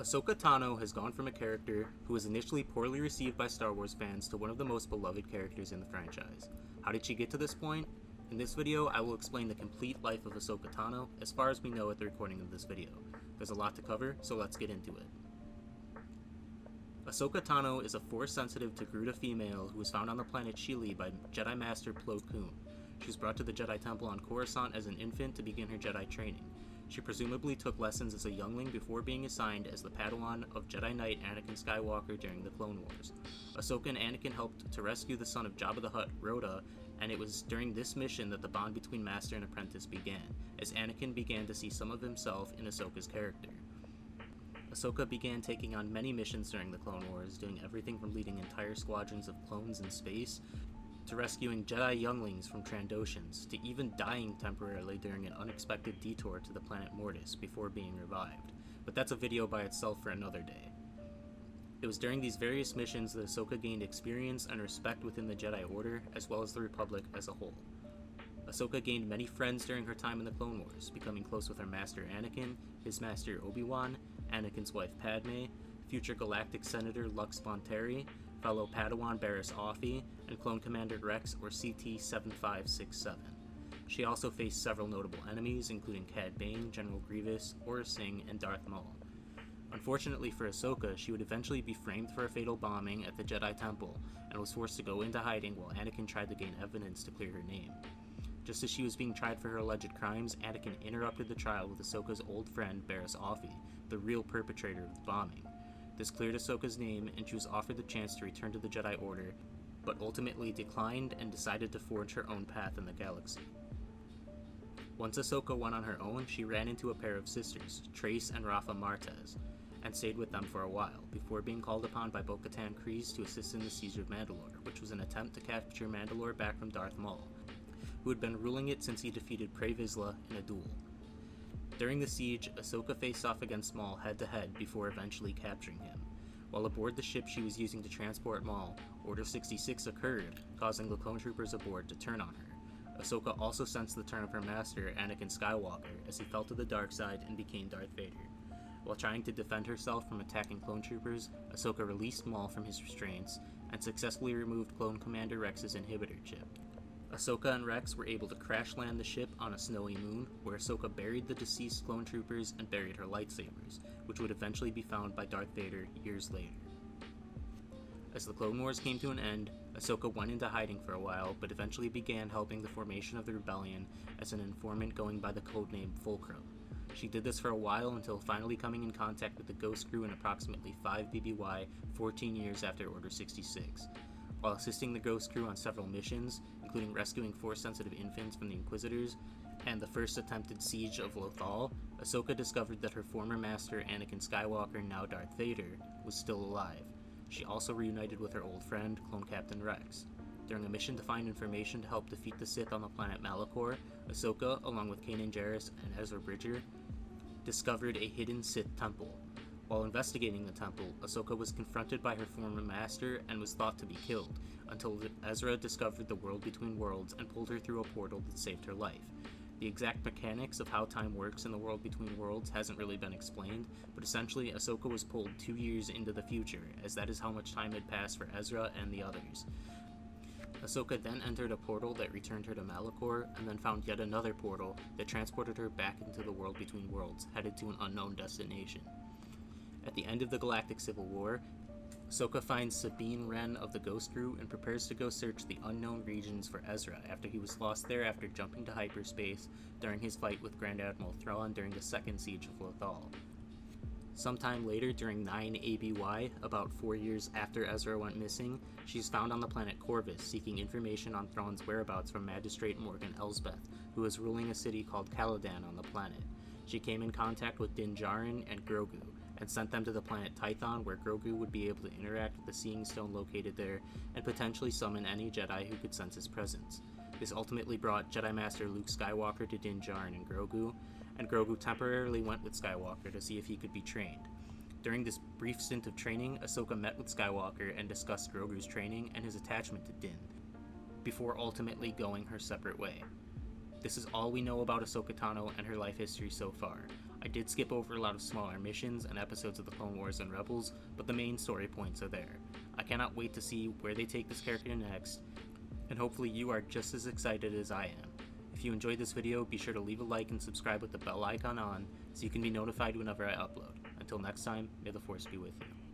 Ahsoka Tano has gone from a character who was initially poorly received by Star Wars fans to one of the most beloved characters in the franchise. How did she get to this point? In this video, I will explain the complete life of Ahsoka Tano, as far as we know at the recording of this video. There's a lot to cover, so let's get into it. Ahsoka Tano is a Force-sensitive Togruta female who was found on the planet Shili by Jedi Master Plo Koon. She was brought to the Jedi Temple on Coruscant as an infant to begin her Jedi training. She presumably took lessons as a youngling before being assigned as the Padawan of Jedi Knight Anakin Skywalker during the Clone Wars. Ahsoka and Anakin helped to rescue the son of Jabba the Hutt, Rhoda, and it was during this mission that the bond between master and apprentice began, as Anakin began to see some of himself in Ahsoka's character. Ahsoka began taking on many missions during the Clone Wars, doing everything from leading entire squadrons of clones in space, to rescuing Jedi younglings from Trandoshans, to even dying temporarily during an unexpected detour to the planet Mortis before being revived. But that's a video by itself for another day. It was during these various missions that Ahsoka gained experience and respect within the Jedi Order, as well as the Republic as a whole. Ahsoka gained many friends during her time in the Clone Wars, becoming close with her master Anakin, his master Obi-Wan, Anakin's wife Padme, future Galactic Senator Lux Bonteri, fellow Padawan Barriss Offee, and Clone Commander Rex or CT-7567. She also faced several notable enemies, including Cad Bane, General Grievous, Aurra Sing, and Darth Maul. Unfortunately for Ahsoka, she would eventually be framed for a fatal bombing at the Jedi Temple, and was forced to go into hiding while Anakin tried to gain evidence to clear her name. Just as she was being tried for her alleged crimes, Anakin interrupted the trial with Ahsoka's old friend Barriss Offee, the real perpetrator of the bombing. This cleared Ahsoka's name, and she was offered the chance to return to the Jedi Order, but ultimately declined and decided to forge her own path in the galaxy. Once Ahsoka went on her own, she ran into a pair of sisters, Trace and Rafa Martez, and stayed with them for a while, before being called upon by Bo-Katan Kryze to assist in the siege of Mandalore, which was an attempt to capture Mandalore back from Darth Maul, who had been ruling it since he defeated Pre Vizsla in a duel. During the siege, Ahsoka faced off against Maul head-to-head before eventually capturing him. While aboard the ship she was using to transport Maul, Order 66 occurred, causing the clone troopers aboard to turn on her. Ahsoka also sensed the turn of her master, Anakin Skywalker, as he fell to the dark side and became Darth Vader. While trying to defend herself from attacking clone troopers, Ahsoka released Maul from his restraints, and successfully removed Clone Commander Rex's inhibitor chip. Ahsoka and Rex were able to crash land the ship on a snowy moon, where Ahsoka buried the deceased clone troopers and buried her lightsabers, which would eventually be found by Darth Vader years later. As the Clone Wars came to an end, Ahsoka went into hiding for a while, but eventually began helping the formation of the rebellion as an informant going by the codename Fulcrum. She did this for a while until finally coming in contact with the Ghost Crew in approximately 5 BBY, 14 years after Order 66. While assisting the Ghost Crew on several missions, including rescuing Force-sensitive infants from the Inquisitors, and the first attempted siege of Lothal, Ahsoka discovered that her former master, Anakin Skywalker, now Darth Vader, was still alive. She also reunited with her old friend, Clone Captain Rex. During a mission to find information to help defeat the Sith on the planet Malachor, Ahsoka, along with Kanan Jarrus and Ezra Bridger, discovered a hidden Sith temple. While investigating the temple, Ahsoka was confronted by her former master and was thought to be killed, until Ezra discovered the world between worlds and pulled her through a portal that saved her life. The exact mechanics of how time works in the world between worlds hasn't really been explained, but essentially Ahsoka was pulled 2 years into the future, as that is how much time had passed for Ezra and the others. Ahsoka then entered a portal that returned her to Malachor, and then found yet another portal that transported her back into the world between worlds, headed to an unknown destination. At the end of the Galactic Civil War, Ahsoka finds Sabine Wren of the Ghost Crew and prepares to go search the unknown regions for Ezra after he was lost there after jumping to hyperspace during his fight with Grand Admiral Thrawn during the second siege of Lothal. Sometime later, during 9 ABY, about 4 years after Ezra went missing, she's found on the planet Corvus seeking information on Thrawn's whereabouts from Magistrate Morgan Elsbeth, who is ruling a city called Caladan on the planet. She came in contact with Din Djarin and Grogu, and sent them to the planet Tython, where Grogu would be able to interact with the Seeing Stone located there, and potentially summon any Jedi who could sense his presence. This ultimately brought Jedi Master Luke Skywalker to Din Djarin and Grogu temporarily went with Skywalker to see if he could be trained. During this brief stint of training, Ahsoka met with Skywalker and discussed Grogu's training and his attachment to Din, before ultimately going her separate way. This is all we know about Ahsoka Tano and her life history so far. I did skip over a lot of smaller missions and episodes of the Clone Wars and Rebels, but the main story points are there. I cannot wait to see where they take this character next, and hopefully you are just as excited as I am. If you enjoyed this video, be sure to leave a like and subscribe with the bell icon on so you can be notified whenever I upload. Until next time, may the Force be with you.